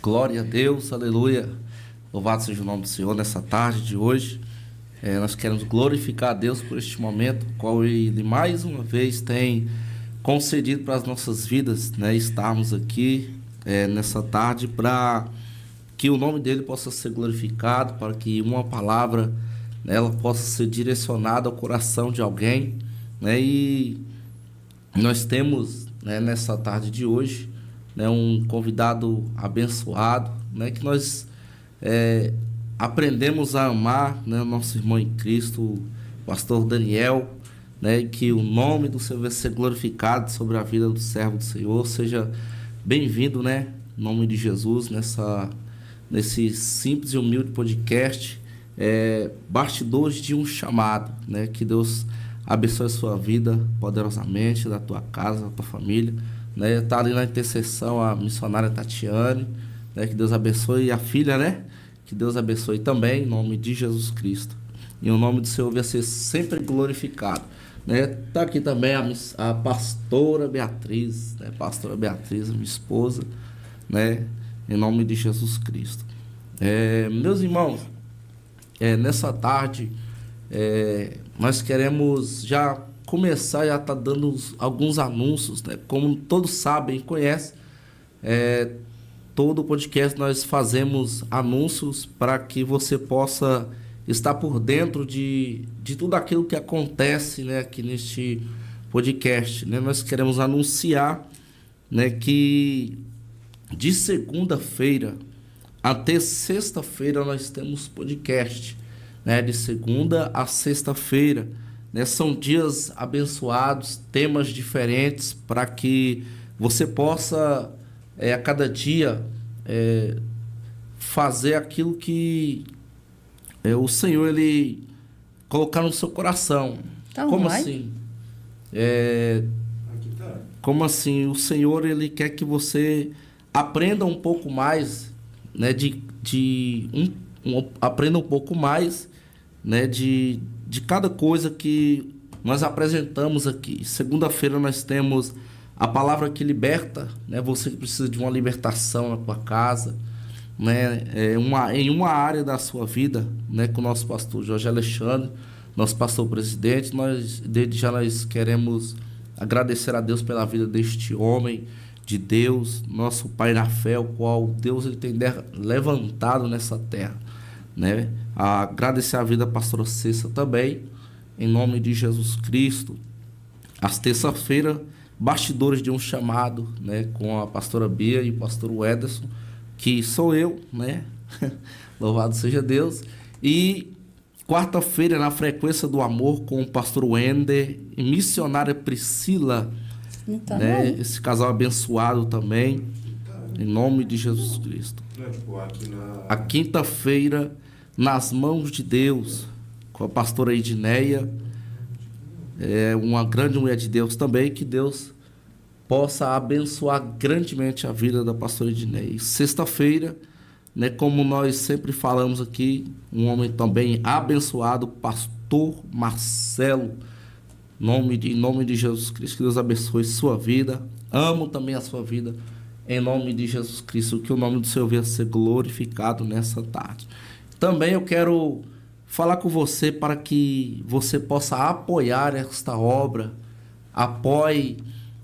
Glória a Deus, aleluia. Louvado seja o nome do Senhor nessa tarde de hoje. Nós queremos glorificar a Deus por este momento, qual Ele mais uma vez tem concedido para as nossas vidas, né? Estarmos aqui nessa tarde para que o nome dele possa ser glorificado, para que uma palavra, né, ela possa ser direcionada ao coração de alguém, né? E nós temos, né, nessa tarde de hoje, né, um convidado abençoado, né, que nós aprendemos a amar, né, o nosso irmão em Cristo, o pastor Daniel, né, e que o nome do Senhor vai ser glorificado sobre a vida do servo do Senhor. Seja bem-vindo, né, em nome de Jesus, nesse simples e humilde podcast, Bastidores de um Chamado, né, que Deus abençoe a sua vida poderosamente, da tua casa, da tua família, né? Tá ali na intercessão a missionária Tatiane, né? Que Deus abençoe, e a filha, né? Que Deus abençoe também, em nome de Jesus Cristo. E o nome do Senhor vai ser sempre glorificado, né? Tá aqui também a pastora Beatriz, né? Pastora Beatriz, minha esposa, né? Em nome de Jesus Cristo. Meus irmãos, nessa tarde, nós queremos já começar, já tá dando alguns anúncios, né? Como todos sabem e conhecem, todo podcast nós fazemos anúncios para que você possa estar por dentro de tudo aquilo que acontece, né, aqui neste podcast, né? Nós queremos anunciar, né, que de segunda-feira até sexta-feira nós temos podcast, né, de segunda a sexta-feira, né? São dias abençoados, temas diferentes para que você possa a cada dia fazer aquilo que o Senhor ele colocar no seu coração. Então, como vai? assim? Como assim? O Senhor ele quer que você aprenda um pouco mais, né, aprenda um pouco mais, né, de cada coisa que nós apresentamos aqui. Segunda-feira nós temos a palavra que liberta, né? Você que precisa de uma libertação na tua casa, né? Em uma área da sua vida, né? Com o nosso pastor Jorge Alexandre, nosso pastor presidente. Desde já nós queremos agradecer a Deus pela vida deste homem de Deus, nosso Pai na fé, o qual Deus ele tem levantado nessa terra, né? Agradecer a vida da pastora Cessa também, em nome de Jesus Cristo. Às terça-feira, Bastidores de um Chamado, né, com a pastora Bia e o pastor Ederson, que sou eu, né? Louvado seja Deus. E quarta-feira, na Frequência do Amor, com o pastor Wender e missionária Priscila, Então, né? Esse casal abençoado também, em nome de Jesus Cristo. A quinta-feira, Nas Mãos de Deus, com a pastora Edneia, uma grande mulher de Deus também, que Deus possa abençoar grandemente a vida da pastora Edneia. Sexta-feira, né, como nós sempre falamos aqui, um homem também abençoado, pastor Marcelo, em nome de Jesus Cristo, que Deus abençoe sua vida. Amo também a sua vida, em nome de Jesus Cristo, que o nome do Senhor venha ser glorificado nessa tarde. Também eu quero falar com você para que você possa apoiar esta obra. Apoie,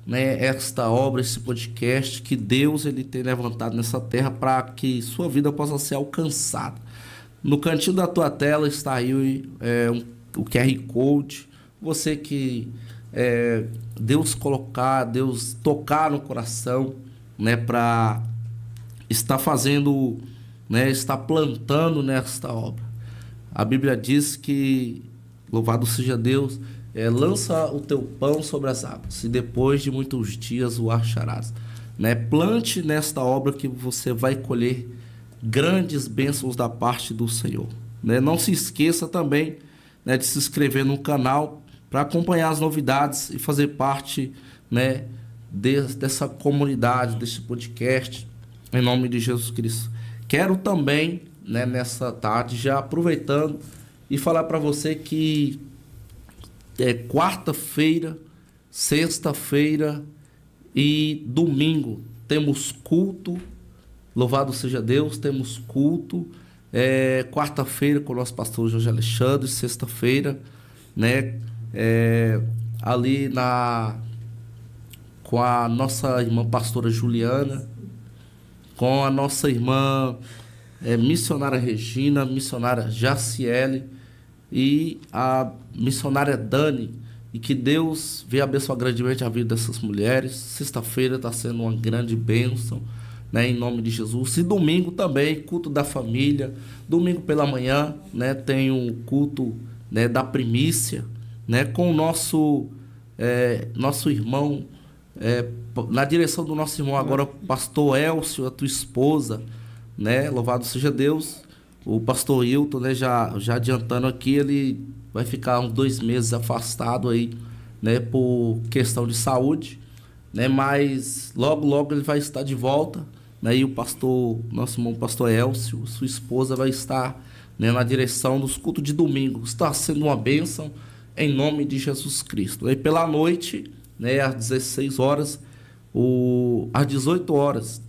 né, esta obra, esse podcast que Deus ele tem levantado nessa terra para que sua vida possa ser alcançada. No cantinho da tua tela está aí o QR Code. Você que Deus tocar no coração, né, para estar fazendo, né, estar plantando nesta obra. A Bíblia diz que, louvado seja Deus, lança o teu pão sobre as águas e depois de muitos dias o acharás, né? Plante nesta obra que você vai colher grandes bênçãos da parte do Senhor, né? Não se esqueça também, né, de se inscrever no canal para acompanhar as novidades e fazer parte, né, dessa comunidade, desse podcast, em nome de Jesus Cristo. Quero também, né, nessa tarde, já aproveitando e falar para você que quarta-feira, sexta-feira e domingo temos culto Louvado seja Deus, temos culto. Quarta-feira com o nosso pastor Jorge Alexandre, sexta-feira, né? Ali com a nossa irmã pastora Juliana, com a nossa irmã missionária Regina, missionária Jaciele e a missionária Dani, e que Deus venha abençoar grandemente a vida dessas mulheres. Sexta-feira está sendo uma grande bênção, né, em nome de Jesus. E domingo também, culto da família. Domingo pela manhã, né, tem um culto, né, da primícia, né, com o nosso irmão, na direção do nosso irmão agora, o pastor Elcio, a tua esposa, né, louvado seja Deus. O pastor Hilton, né, já adiantando aqui, ele vai ficar uns 2 meses afastado aí, né, por questão de saúde, né, mas logo ele vai estar de volta, né, e o pastor, nosso irmão pastor Elcio, sua esposa, vai estar, né, na direção dos cultos de domingo. Está sendo uma bênção em nome de Jesus Cristo. E pela noite, né, às 16 horas, às 18 horas,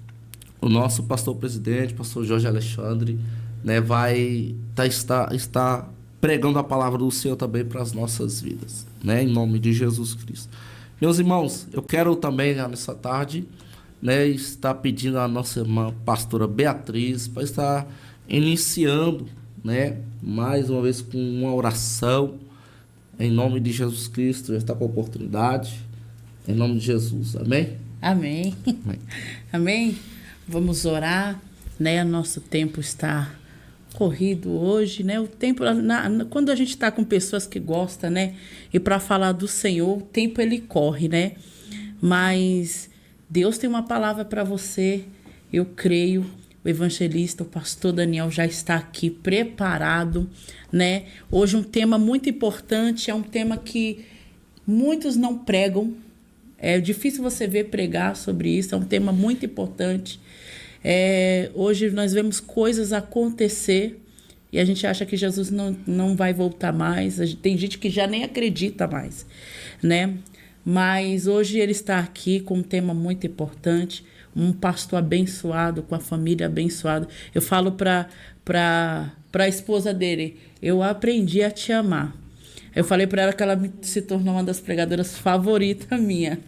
o nosso pastor presidente, pastor Jorge Alexandre, né, vai estar pregando a palavra do Senhor também para as nossas vidas, né, em nome de Jesus Cristo. Meus irmãos, eu quero também, nessa tarde, né, estar pedindo à nossa irmã pastora Beatriz para estar iniciando, né, mais uma vez com uma oração, em nome de Jesus Cristo. Já está com a oportunidade, em nome de Jesus, amém? Amém. Amém. Amém. Vamos orar, né? Nosso tempo está corrido hoje, né? O tempo, quando a gente está com pessoas que gostam, né? E para falar do Senhor, o tempo ele corre, né? Mas Deus tem uma palavra para você, eu creio. O evangelista, o pastor Daniel já está aqui preparado, né? Hoje um tema muito importante, é um tema que muitos não pregam. É difícil você ver pregar sobre isso, é um tema muito importante. Hoje nós vemos coisas acontecer e a gente acha que Jesus não vai voltar mais. Tem gente que já nem acredita mais, né? Mas hoje ele está aqui com um tema muito importante, um pastor abençoado, com a família abençoada. Eu falo para a esposa dele, eu aprendi a te amar. Eu falei para ela que ela se tornou uma das pregadoras favoritas minha,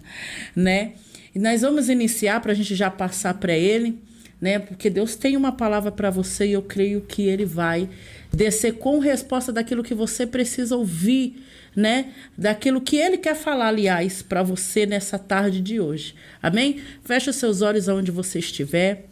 né? E nós vamos iniciar para a gente já passar para ele, né? Porque Deus tem uma palavra para você e eu creio que ele vai descer com resposta daquilo que você precisa ouvir, né? Daquilo que ele quer falar, aliás, para você nessa tarde de hoje. Amém? Feche os seus olhos aonde você estiver.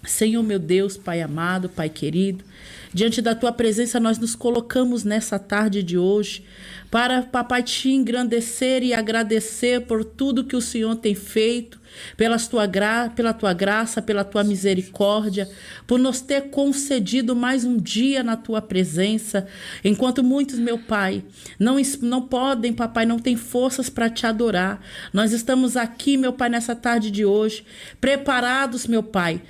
Senhor, meu Deus, Pai amado, Pai querido, diante da Tua presença nós nos colocamos nessa tarde de hoje para, Papai, Te engrandecer e agradecer por tudo que o Senhor tem feito, pela Tua graça, pela Tua misericórdia, por nos ter concedido mais um dia na Tua presença, enquanto muitos, meu Pai, não podem, Papai, não têm forças para Te adorar. Nós estamos aqui, meu Pai, nessa tarde de hoje, preparados, meu Pai,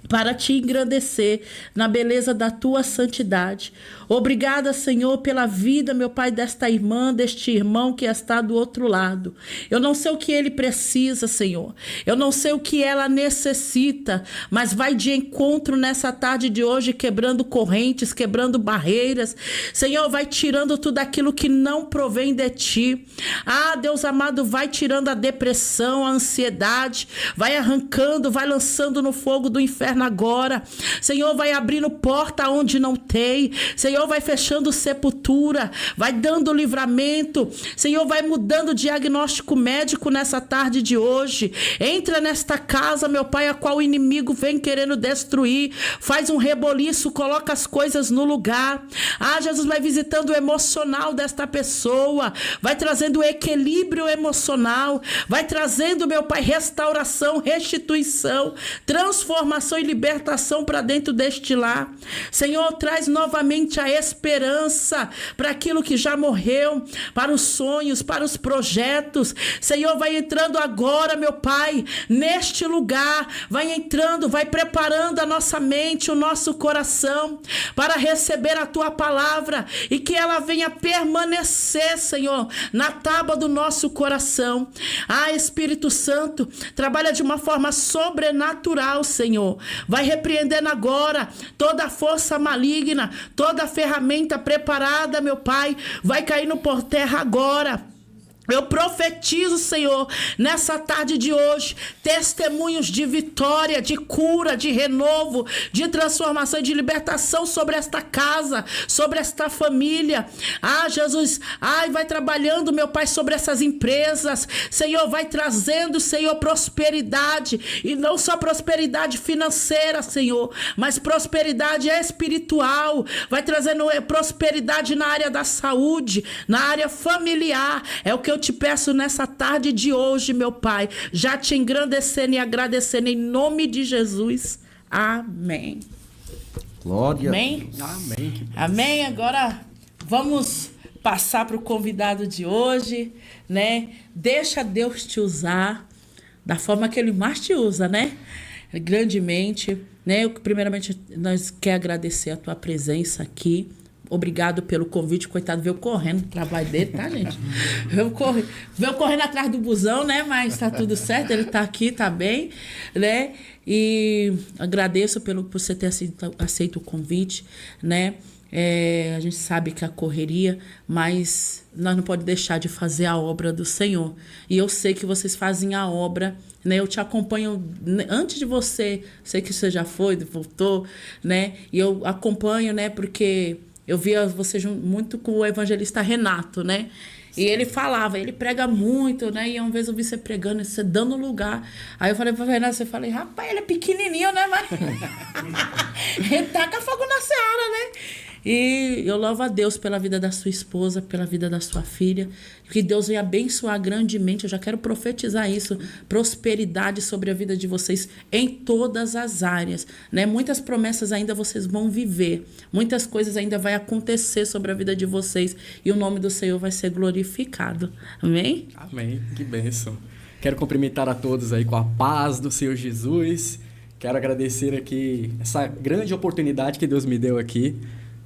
para te engrandecer na beleza da tua santidade. Obrigada, Senhor, pela vida, meu Pai, desta irmã, deste irmão que está do outro lado. Eu não sei o que ele precisa, Senhor. Eu não sei o que ela necessita, mas vai de encontro nessa tarde de hoje, quebrando correntes, quebrando barreiras. Senhor, vai tirando tudo aquilo que não provém de ti. Ah, Deus amado, vai tirando a depressão, a ansiedade, vai arrancando, vai lançando no fogo do inferno agora. Senhor, vai abrindo porta onde não tem. Senhor, vai fechando sepultura, vai dando livramento. Senhor, vai mudando o diagnóstico médico nessa tarde de hoje. Entra nesta casa, meu Pai, a qual o inimigo vem querendo destruir. Faz um reboliço, coloca as coisas no lugar. Ah, Jesus vai visitando o emocional desta pessoa, vai trazendo equilíbrio emocional, vai trazendo, meu Pai, restauração, restituição, transformação e libertação para dentro deste lar. Senhor, traz novamente a esperança para aquilo que já morreu, para os sonhos, para os projetos. Senhor, vai entrando agora, meu Pai, neste lugar, vai entrando, vai preparando a nossa mente, o nosso coração para receber a Tua palavra e que ela venha permanecer, Senhor, na tábua do nosso coração. Ah, Espírito Santo, trabalha de uma forma sobrenatural, Senhor. Vai repreendendo agora toda a força maligna, toda a ferramenta preparada, meu Pai, vai caindo por terra agora. Eu profetizo, Senhor, nessa tarde de hoje, testemunhos de vitória, de cura, de renovo, de transformação e de libertação sobre esta casa, sobre esta família. Ah, Jesus, vai trabalhando, meu Pai, sobre essas empresas. Senhor, vai trazendo, Senhor, prosperidade. E não só prosperidade financeira, Senhor, mas prosperidade espiritual. Vai trazendo prosperidade na área da saúde, na área familiar. É o que eu te peço nessa tarde de hoje, meu Pai, já te engrandecendo e agradecendo em nome de Jesus. Amém. Glória. Amém. Amém. Amém. Agora vamos passar para o convidado de hoje, né? Deixa Deus te usar da forma que Ele mais te usa, né? Grandemente, né? Primeiramente, nós queremos agradecer a tua presença aqui. Obrigado pelo convite. Coitado, veio correndo o trabalho dele, tá, gente? Veio correndo atrás do busão, né? Mas tá tudo certo, ele tá aqui, tá bem, né? E agradeço por você ter aceito o convite, né? A gente sabe que a correria, mas nós não podemos deixar de fazer a obra do Senhor. E eu sei que vocês fazem a obra, né? Eu te acompanho antes de você, sei que você já foi, voltou, né? E eu acompanho, né? Porque eu via você muito com o evangelista Renato, né? E ele falava, ele prega muito, né? E uma vez eu vi você pregando, você dando lugar. Aí eu falei pra Renato, rapaz, ele é pequenininho, né? Mas ele taca fogo na seara, né? E eu louvo a Deus pela vida da sua esposa, pela vida da sua filha. Que Deus venha abençoar grandemente. Eu já quero profetizar isso. Prosperidade sobre a vida de vocês em todas as áreas, né? Muitas promessas ainda vocês vão viver. Muitas coisas ainda vai acontecer sobre a vida de vocês. E o nome do Senhor vai ser glorificado. Amém? Amém. Que bênção. Quero cumprimentar a todos aí com a paz do Senhor Jesus. Quero agradecer aqui essa grande oportunidade que Deus me deu aqui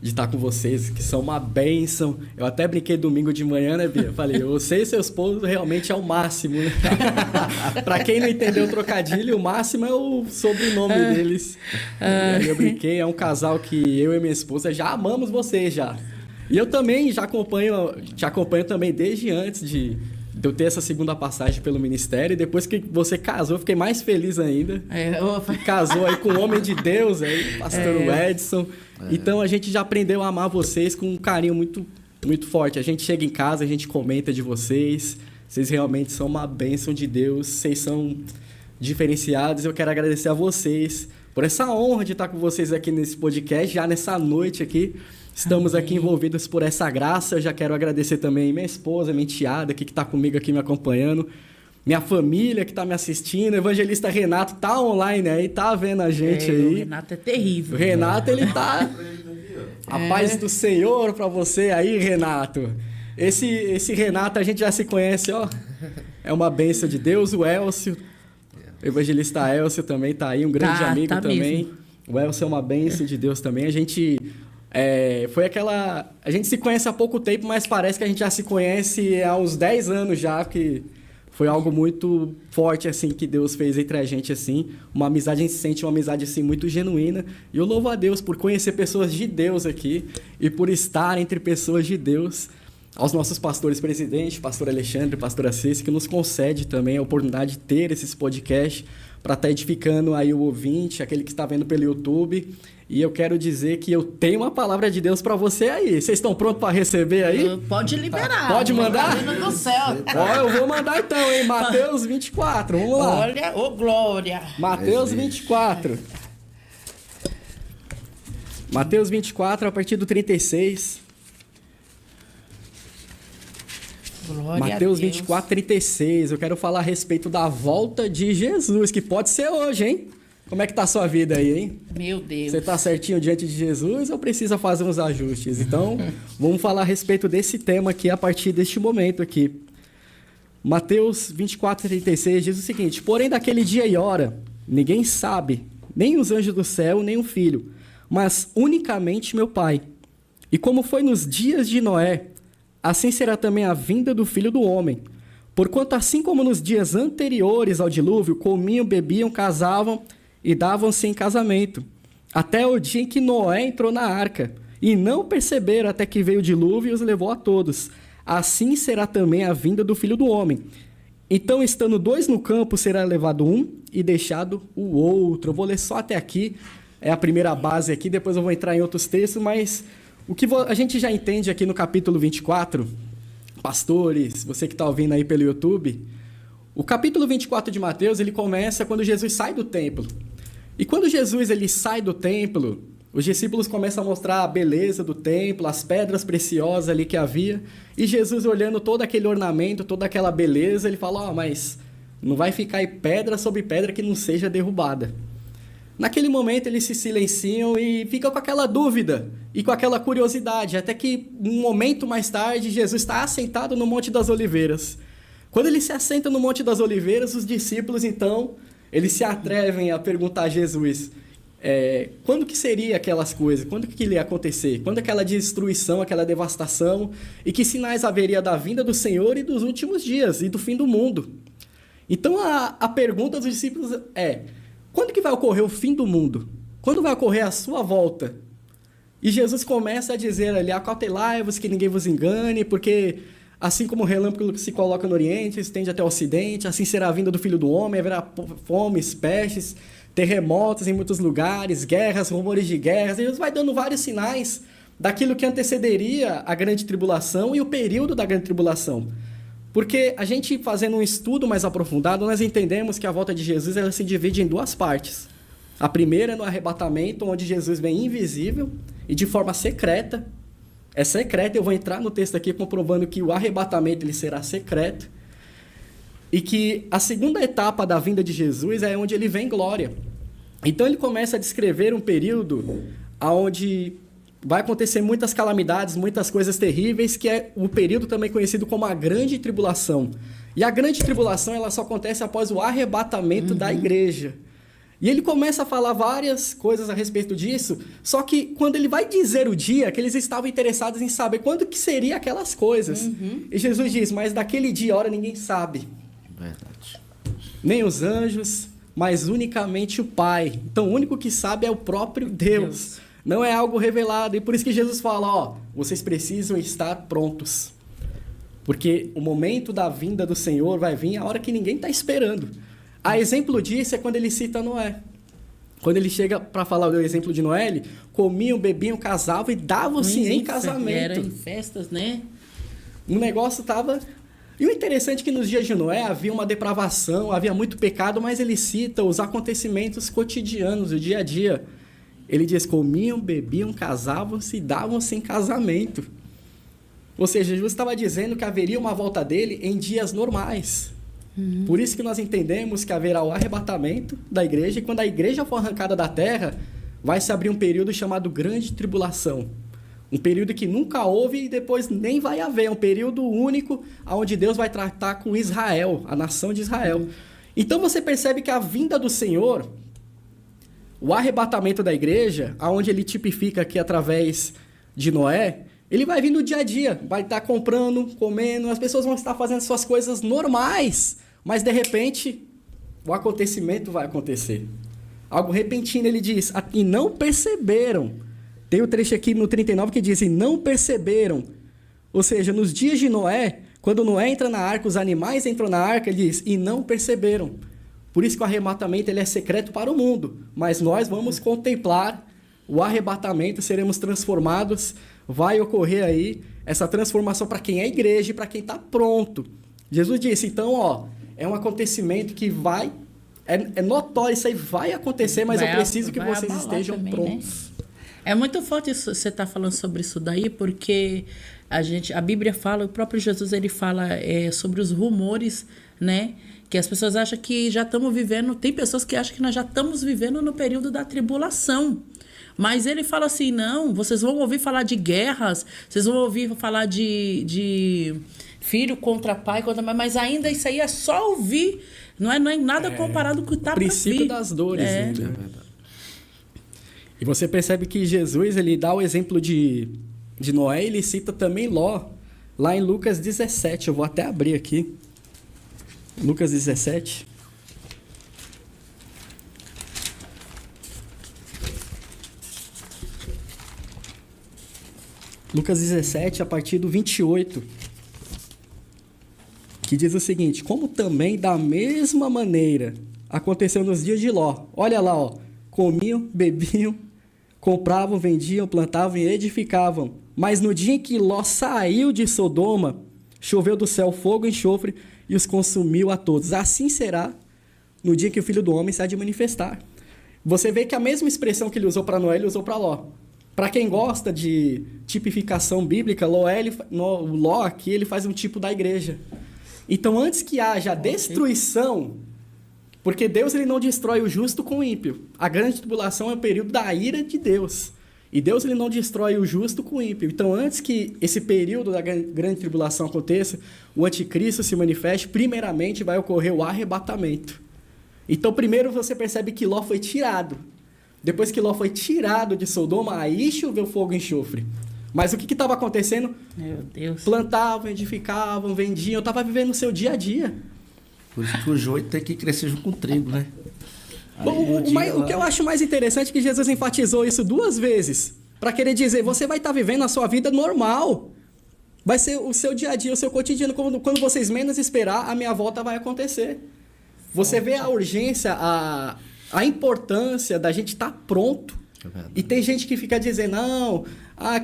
de estar com vocês, que são uma bênção. Eu até brinquei domingo de manhã, né, Bia? Falei, você e seu esposo realmente é o máximo, né? Pra quem não entendeu o trocadilho, o máximo é o sobrenome deles. E aí eu brinquei, é um casal que eu e minha esposa já amamos vocês, já. E eu também te acompanho também desde antes de eu ter essa segunda passagem pelo ministério. E depois que você casou, eu fiquei mais feliz ainda. Casou aí com o homem de Deus, aí, pastor Edson. Então a gente já aprendeu a amar vocês com um carinho muito, muito forte. A gente chega em casa, a gente comenta de vocês. Vocês realmente são uma bênção de Deus. Vocês são diferenciados. Eu quero agradecer a vocês por essa honra de estar com vocês aqui nesse podcast, já nessa noite aqui. Estamos aqui envolvidos por essa graça. Eu já quero agradecer também minha esposa, minha enteada, que está comigo aqui me acompanhando. Minha família que está me assistindo. O evangelista Renato tá online aí, tá vendo a gente aí. O Renato é terrível. O Renato, ele tá... A paz do Senhor para você aí, Renato. Esse Renato a gente já se conhece, ó. É uma bênção de Deus. O Elcio, o evangelista Elcio também tá aí, um grande amigo também. Mesmo. O Elcio é uma bênção de Deus também. A gente... A gente se conhece há pouco tempo, mas parece que a gente já se conhece há uns 10 anos já, que foi algo muito forte, assim, que Deus fez entre a gente, assim. Uma amizade, a gente sente uma amizade, assim, muito genuína. E eu louvo a Deus por conhecer pessoas de Deus aqui e por estar entre pessoas de Deus. Aos nossos pastores presidentes, pastor Alexandre, pastora Ceci, que nos concede também a oportunidade de ter esses podcasts para estar edificando aí o ouvinte, aquele que está vendo pelo YouTube. E eu quero dizer que eu tenho uma palavra de Deus para você aí. Vocês estão prontos para receber aí? Pode liberar. Pode mandar? Do céu. Ó, eu vou mandar então, hein? Mateus 24, vamos lá. Olha, glória. Mateus 24. Mateus 24, a partir do 36. Glória Mateus a Deus. 24, 36. Eu quero falar a respeito da volta de Jesus, que pode ser hoje, hein? Como é que tá a sua vida aí, hein? Meu Deus. Você tá certinho diante de Jesus ou precisa fazer uns ajustes? Então, vamos falar a respeito desse tema aqui a partir deste momento aqui. Mateus 24:36 diz o seguinte: porém daquele dia e hora, ninguém sabe, nem os anjos do céu, nem o Filho, mas unicamente meu Pai. E como foi nos dias de Noé, assim será também a vinda do Filho do Homem. Porquanto assim como nos dias anteriores ao dilúvio, comiam, bebiam, casavam e davam-se em casamento, até o dia em que Noé entrou na arca, e não perceberam até que veio o dilúvio e os levou a todos. Assim será também a vinda do Filho do Homem. Então, estando dois no campo, será levado um e deixado o outro. Eu vou ler só até aqui, é a primeira base aqui, depois eu vou entrar em outros textos, mas o que a gente já entende aqui no capítulo 24, pastores, você que está ouvindo aí pelo YouTube, o capítulo 24 de Mateus, ele começa quando Jesus sai do templo. E quando Jesus ele sai do templo, os discípulos começam a mostrar a beleza do templo, as pedras preciosas ali que havia, e Jesus olhando todo aquele ornamento, toda aquela beleza, ele fala, mas não vai ficar aí pedra sobre pedra que não seja derrubada. Naquele momento eles se silenciam e ficam com aquela dúvida e com aquela curiosidade, até que um momento mais tarde Jesus está assentado no Monte das Oliveiras. Quando ele se assenta no Monte das Oliveiras, os discípulos então, eles se atrevem a perguntar a Jesus, quando que seria aquelas coisas? Quando que ia acontecer? Quando aquela destruição, aquela devastação? E que sinais haveria da vinda do Senhor e dos últimos dias e do fim do mundo? Então a pergunta dos discípulos é: quando que vai ocorrer o fim do mundo? Quando vai ocorrer a sua volta? E Jesus começa a dizer ali: acautelai-vos que ninguém vos engane, porque assim como o relâmpago se coloca no Oriente, se estende até o Ocidente, assim será a vinda do Filho do Homem, haverá fomes, pestes, terremotos em muitos lugares, guerras, rumores de guerras. E Jesus vai dando vários sinais daquilo que antecederia a grande tribulação e o período da grande tribulação. Porque a gente fazendo um estudo mais aprofundado, nós entendemos que a volta de Jesus ela se divide em duas partes. A primeira é no arrebatamento, onde Jesus vem invisível e de forma secreta. É secreto, eu vou entrar no texto aqui comprovando que o arrebatamento ele será secreto. E que a segunda etapa da vinda de Jesus é onde ele vem em glória. Então ele começa a descrever um período onde vai acontecer muitas calamidades, muitas coisas terríveis, que é o período também conhecido como a Grande Tribulação. E a Grande Tribulação ela só acontece após o arrebatamento da igreja. E ele começa a falar várias coisas a respeito disso, só que quando ele vai dizer o dia, que eles estavam interessados em saber quando que seria aquelas coisas. E Jesus diz, mas daquele dia, a hora, ninguém sabe. Verdade. Nem os anjos, mas unicamente o Pai. Então, o único que sabe é o próprio Deus. Não é algo revelado. E por isso que Jesus fala, vocês precisam estar prontos. Porque o momento da vinda do Senhor vai vir a hora que ninguém está esperando. A exemplo disso é quando ele cita Noé. Quando ele chega para falar do exemplo de Noé, ele comiam, bebiam, casavam e davam-se em casamento. Era em festas, né? O negócio estava... E o interessante é que nos dias de Noé havia uma depravação, havia muito pecado, mas ele cita os acontecimentos cotidianos, o dia a dia. Ele diz, comiam, bebiam, casavam-se e davam-se em casamento. Ou seja, Jesus estava dizendo que haveria uma volta dele em dias normais. Por isso que nós entendemos que haverá o arrebatamento da igreja, e quando a igreja for arrancada da terra, vai se abrir um período chamado Grande Tribulação. Um período que nunca houve e depois nem vai haver. É um período único onde Deus vai tratar com Israel, a nação de Israel. Então você percebe que a vinda do Senhor, o arrebatamento da igreja, aonde ele tipifica aqui através de Noé, ele vai vir no dia a dia, vai estar comprando, comendo, as pessoas vão estar fazendo suas coisas normais, mas de repente o acontecimento vai acontecer. Algo repentino, ele diz, e não perceberam. Tem o trecho aqui no 39 que diz, e não perceberam. Ou seja, nos dias de Noé, quando Noé entra na arca, os animais entram na arca, ele diz, e não perceberam. Por isso que o arrebatamento ele é secreto para o mundo, mas nós vamos contemplar o arrebatamento, seremos transformados, vai ocorrer aí essa transformação para quem é igreja e para quem está pronto. Jesus disse, então, é um acontecimento que vai, é notório, isso aí vai acontecer, mas eu preciso que vocês estejam também, prontos. Né? É muito forte isso, você estar falando sobre isso daí, porque a Bíblia fala, o próprio Jesus ele fala sobre os rumores né? Que as pessoas acham que já estamos vivendo... Tem pessoas que acham que nós já estamos vivendo no período da tribulação. Mas ele fala assim, não, vocês vão ouvir falar de guerras, vocês vão ouvir falar de filho contra pai, contra mãe, mas ainda isso aí é só ouvir, não é nada comparado com o que está para vir. O princípio das dores. Ainda. E você percebe que Jesus, ele dá o exemplo de Noé, ele cita também Ló, lá em Lucas 17, eu vou até abrir aqui. Lucas 17. Lucas 17, a partir do 28, que diz o seguinte: como também da mesma maneira aconteceu nos dias de Ló. Olha lá, ó, comiam, bebiam, compravam, vendiam, plantavam e edificavam. Mas no dia em que Ló saiu de Sodoma, choveu do céu fogo e enxofre e os consumiu a todos. Assim será no dia que o Filho do Homem se há de manifestar. Você vê que a mesma expressão que ele usou para Noé, ele usou para Ló. Para quem gosta de tipificação bíblica, Ló aqui ele faz um tipo da igreja. Então, antes que haja destruição, porque Deus ele não destrói o justo com o ímpio. A grande tribulação é o período da ira de Deus. E Deus ele não destrói o justo com o ímpio. Então, antes que esse período da grande tribulação aconteça, o anticristo se manifeste, primeiramente vai ocorrer o arrebatamento. Então, primeiro você percebe que Ló foi tirado. Depois que Ló foi tirado de Sodoma, aí choveu fogo e enxofre. Mas o que estava acontecendo? Meu Deus. Plantavam, edificavam, vendiam. Estava vivendo o seu dia a dia. Por isso que o joio tem que crescer junto com o trigo, né? O que eu acho mais interessante é que Jesus enfatizou isso 2 vezes. Para querer dizer, você vai estar vivendo a sua vida normal. Vai ser o seu dia a dia, o seu cotidiano. Quando vocês menos esperar, a minha volta vai acontecer. Você vê a urgência, a importância da gente estar pronto. E tem gente que fica dizendo, não,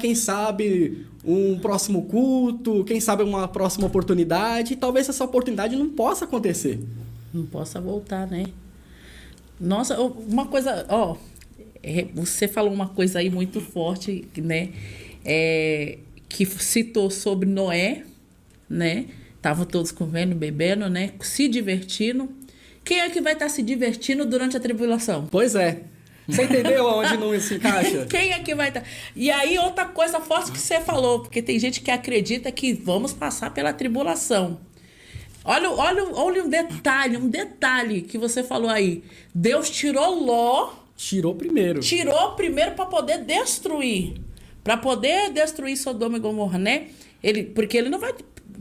quem sabe um próximo culto, quem sabe uma próxima oportunidade. E talvez essa oportunidade não possa acontecer. Não possa voltar, né? Nossa, uma coisa, você falou uma coisa aí muito forte, né? Que citou sobre Noé, né? Estavam todos comendo, bebendo, né? Se divertindo. Quem é que vai estar se divertindo durante a tribulação? Pois é. Você entendeu aonde não se encaixa? Quem é que vai estar? E aí, outra coisa forte que você falou, porque tem gente que acredita que vamos passar pela tribulação. Olha um detalhe que você falou aí. Deus tirou Ló. Tirou primeiro para poder destruir. Para poder destruir Sodoma e Gomorra, né? Porque ele não vai...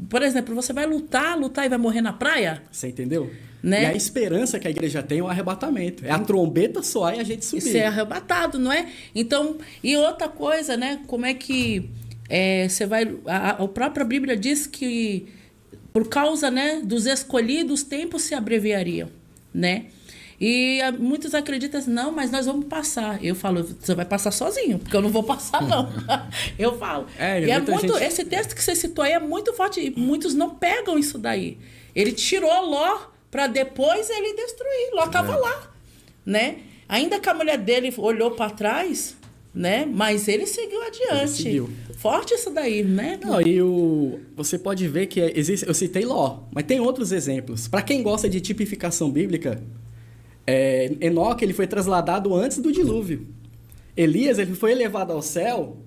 Por exemplo, você vai lutar e vai morrer na praia? Você entendeu? Né? E a esperança que a igreja tem é o arrebatamento. É a trombeta soar e a gente subir. Isso é arrebatado, não é? Então, e outra coisa, né? Como é que você vai... A própria Bíblia diz que por causa, né, dos escolhidos, os tempos se abreviariam, né? E muitos acreditam assim, não, mas nós vamos passar. Eu falo, você vai passar sozinho, porque eu não vou passar, não. Eu falo. Esse texto que você citou aí é muito forte, e muitos não pegam isso daí. Ele tirou Ló para depois ele destruir. Ló estava lá, né? Ainda que a mulher dele olhou para trás, né? Mas ele seguiu adiante. Ele seguiu. Forte isso daí, né? Não, e você pode ver que existe... Eu citei Ló, mas tem outros exemplos. Para quem gosta de tipificação bíblica, Enoque ele foi trasladado antes do dilúvio. Elias ele foi elevado ao céu.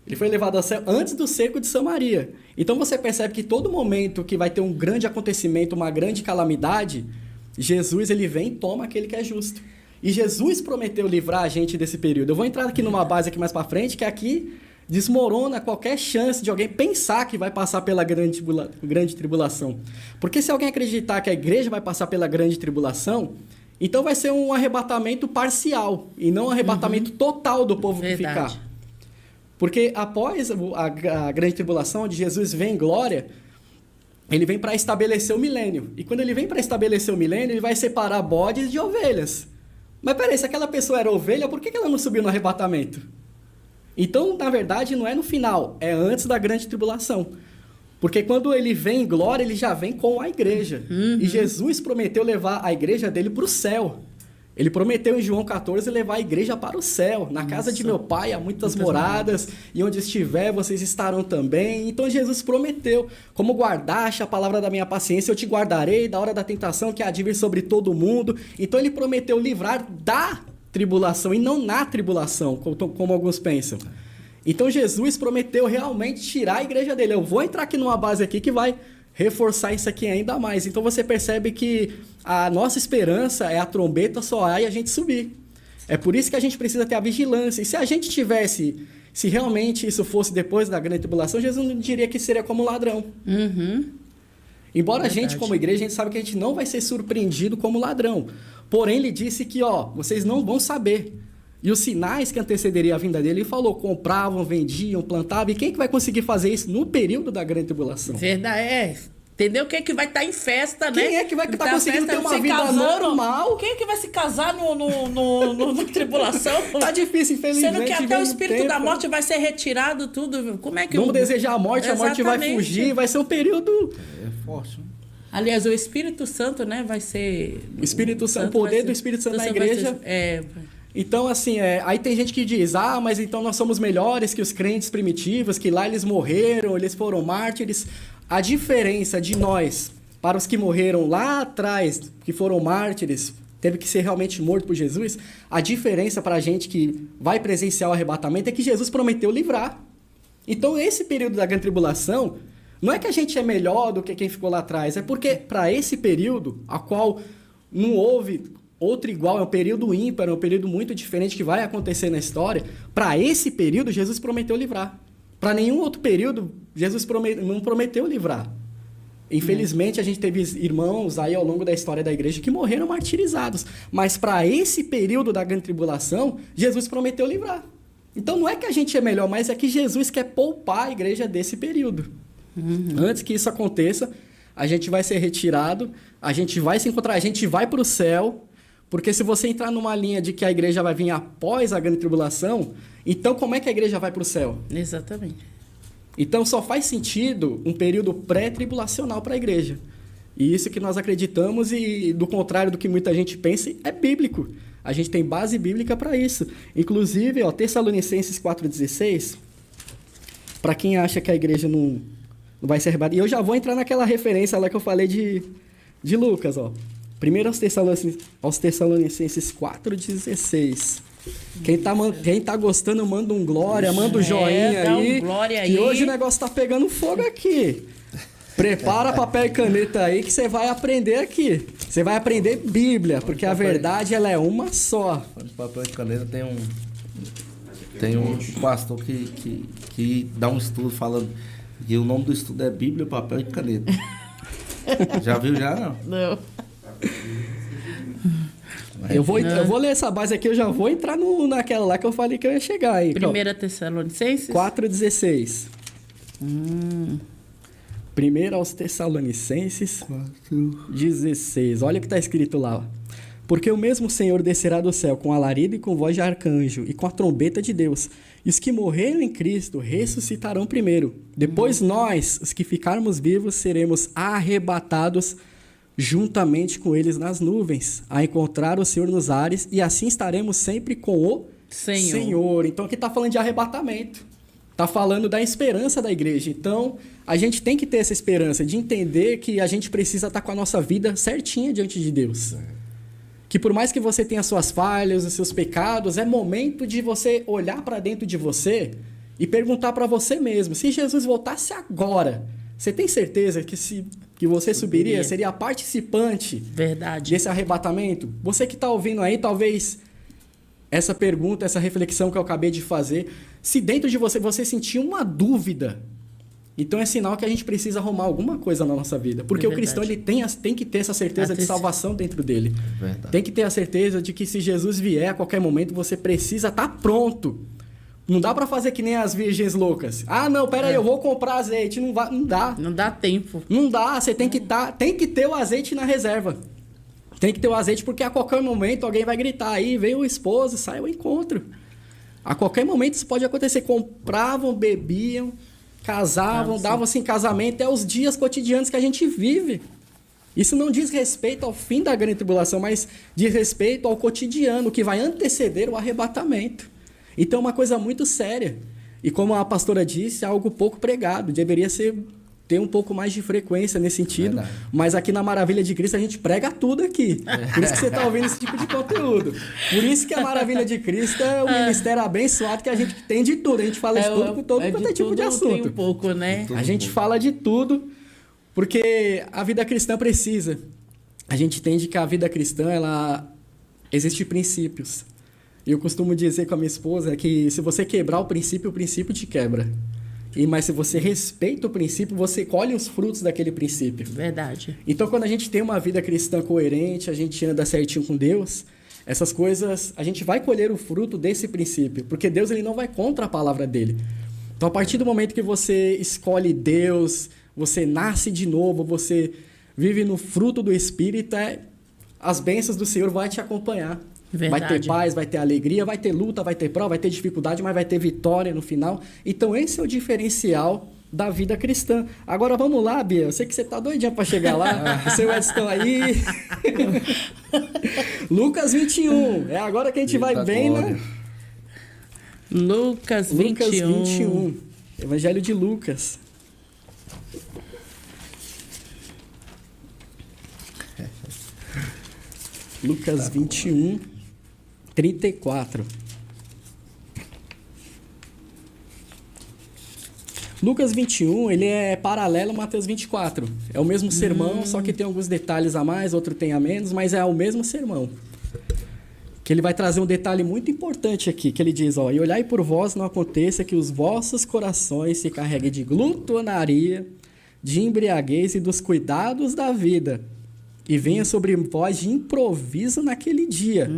Ele foi elevado ao céu antes do cerco de Samaria. Então você percebe que todo momento que vai ter um grande acontecimento, uma grande calamidade, Jesus ele vem e toma aquele que é justo. E Jesus prometeu livrar a gente desse período. Eu vou entrar aqui numa base aqui mais para frente, que aqui desmorona qualquer chance de alguém pensar que vai passar pela grande tribulação. Porque se alguém acreditar que a igreja vai passar pela grande tribulação, então vai ser um arrebatamento parcial e não um arrebatamento total do povo que ficar. Porque após a grande tribulação, onde Jesus vem em glória, ele vem para estabelecer o milênio. E quando ele vem para estabelecer o milênio, ele vai separar bodes de ovelhas. Mas peraí, se aquela pessoa era ovelha, por que ela não subiu no arrebatamento? Então, na verdade, não é no final, é antes da grande tribulação. Porque quando ele vem em glória, ele já vem com a igreja. E Jesus prometeu levar a igreja dele para o céu. Ele prometeu em João 14 levar a igreja para o céu. Na casa de meu pai há muitas moradas, e onde estiver vocês estarão também. Então Jesus prometeu, como guardaste a palavra da minha paciência, eu te guardarei da hora da tentação que há de vir sobre todo o mundo. Então ele prometeu livrar da tribulação e não na tribulação, como alguns pensam. Então Jesus prometeu realmente tirar a igreja dele. Eu vou entrar aqui numa base aqui que vai reforçar isso aqui ainda mais. Então você percebe que a nossa esperança é a trombeta soar e a gente subir. É por isso que a gente precisa ter a vigilância. E se a gente tivesse, se realmente isso fosse depois da grande tribulação, Jesus não diria que seria como ladrão. Embora a gente, como igreja, a gente sabe que a gente não vai ser surpreendido como ladrão. Porém, ele disse que, vocês não vão saber. E os sinais que antecederiam a vinda dele, ele falou, compravam, vendiam, plantavam. E quem que vai conseguir fazer isso no período da grande tribulação? Verdade, Entendeu? Quem é que vai estar em festa, né? Quem é que vai estar conseguindo ter uma vida normal? Quem é que vai se casar na tribulação? Tá difícil, infelizmente. Sendo que até o espírito da morte vai ser retirado, tudo. Como é que... Vamos desejar a morte vai fugir, vai ser um período... É forte, né? Aliás, o Espírito Santo, né, vai ser... O Espírito Santo, o poder do Espírito Santo na igreja... Então, assim, aí tem gente que diz, mas então nós somos melhores que os crentes primitivos, que lá eles morreram, eles foram mártires. A diferença de nós para os que morreram lá atrás, que foram mártires, teve que ser realmente morto por Jesus, a diferença para a gente que vai presenciar o arrebatamento é que Jesus prometeu livrar. Então, esse período da grande tribulação, não é que a gente é melhor do que quem ficou lá atrás, é porque para esse período, a qual não houve... outro igual, é um período ímpar, é um período muito diferente que vai acontecer na história. Para esse período, Jesus prometeu livrar. Para nenhum outro período, Jesus não prometeu livrar. Infelizmente, a gente teve irmãos aí ao longo da história da igreja que morreram martirizados. Mas para esse período da grande tribulação, Jesus prometeu livrar. Então não é que a gente é melhor, mas é que Jesus quer poupar a igreja desse período. Antes que isso aconteça, a gente vai ser retirado, a gente vai se encontrar, a gente vai para o céu. Porque se você entrar numa linha de que a igreja vai vir após a grande tribulação, então como é que a igreja vai para o céu? Exatamente. Então só faz sentido um período pré-tribulacional para a igreja. E isso que nós acreditamos e do contrário do que muita gente pensa, é bíblico. A gente tem base bíblica para isso. Inclusive, Tessalonicenses 4,16, para quem acha que a igreja não vai ser arrebatada. E eu já vou entrar naquela referência lá que eu falei de Lucas, Primeiro aos Tessalonicenses 4,16. Quem tá gostando, manda um glória, manda um joinha aí. Glória que aí. hoje o negócio tá pegando fogo aqui. Prepara papel e caneta aí que você vai aprender aqui. Você vai aprender Bíblia, porque a verdade ela é uma só. De papel e caneta tem um pastor que dá um estudo falando que o nome do estudo é Bíblia, papel e caneta. Já viu já, não? Não. Eu vou ler essa base aqui, eu já vou entrar naquela lá que eu falei que eu ia chegar aí. 1 Tessalonicenses 4,16. 1 aos Tessalonicenses 4,16. Olha o que está escrito lá. Porque o mesmo Senhor descerá do céu com alarido e com voz de arcanjo e com a trombeta de Deus. E os que morreram em Cristo ressuscitarão primeiro. Depois nós, os que ficarmos vivos, seremos arrebatados juntamente com eles nas nuvens, a encontrar o Senhor nos ares, e assim estaremos sempre com o Senhor. Então aqui está falando de arrebatamento. Está falando da esperança da igreja. Então, a gente tem que ter essa esperança de entender que a gente precisa estar com a nossa vida certinha diante de Deus. Que por mais que você tenha suas falhas, os seus pecados, é momento de você olhar para dentro de você e perguntar para você mesmo, se Jesus voltasse agora, você tem certeza que você subiria? Seria participante desse arrebatamento? Você que está ouvindo aí, talvez essa pergunta, essa reflexão que eu acabei de fazer, se dentro de você sentir uma dúvida, então é sinal que a gente precisa arrumar alguma coisa na nossa vida. Porque o cristão ele tem que ter essa certeza de salvação dentro dele. Tem que ter a certeza de que se Jesus vier a qualquer momento, você precisa estar pronto. Não dá pra fazer que nem as virgens loucas. Não, pera aí, eu vou comprar azeite. Não dá. Não dá tempo. Não dá, você tem que ter o azeite na reserva. Tem que ter o azeite porque a qualquer momento alguém vai gritar aí, veio o esposo, sai ao encontro. A qualquer momento isso pode acontecer. Compravam, bebiam, casavam, davam-se em casamento. É os dias cotidianos que a gente vive. Isso não diz respeito ao fim da grande tribulação, mas diz respeito ao cotidiano, que vai anteceder o arrebatamento. Então é uma coisa muito séria. E como a pastora disse, é algo pouco pregado. Deveria ter um pouco mais de frequência nesse sentido. Verdade. Mas aqui na Maravilha de Cristo a gente prega tudo aqui. Por isso que você está ouvindo esse tipo de conteúdo. Por isso que a Maravilha de Cristo é um ministério abençoado, que a gente tem de tudo. A gente fala de tudo com todo quanto é tipo de assunto. Tem um pouco, né? A gente fala de tudo, porque a vida cristã precisa. A gente entende que a vida cristã, ela existe princípios. E eu costumo dizer com a minha esposa que se você quebrar o princípio te quebra. Mas se você respeita o princípio, você colhe os frutos daquele princípio. Verdade. Então, quando a gente tem uma vida cristã coerente, a gente anda certinho com Deus, essas coisas, a gente vai colher o fruto desse princípio, porque Deus ele não vai contra a palavra dele. Então, a partir do momento que você escolhe Deus, você nasce de novo, você vive no fruto do Espírito, as bênçãos do Senhor vão te acompanhar. Verdade. Vai ter paz, vai ter alegria, vai ter luta, vai ter prova, vai ter dificuldade, mas vai ter vitória no final. Então, esse é o diferencial da vida cristã. Agora, vamos lá, Bia. Eu sei que você tá doidinha para chegar lá. O seu Edson aí. Lucas 21. É agora que a gente vai bem, né? Lucas 21. Evangelho de Lucas. Lucas 21, 34. Lucas 21, ele é paralelo a Mateus 24. É o mesmo sermão, só que tem alguns detalhes a mais, outro tem a menos, mas é o mesmo sermão. Que ele vai trazer um detalhe muito importante aqui, que ele diz, ó, e olhai por vós não aconteça que os vossos corações se carreguem de glutonaria, de embriaguez e dos cuidados da vida, e venha sobre vós de improviso naquele dia,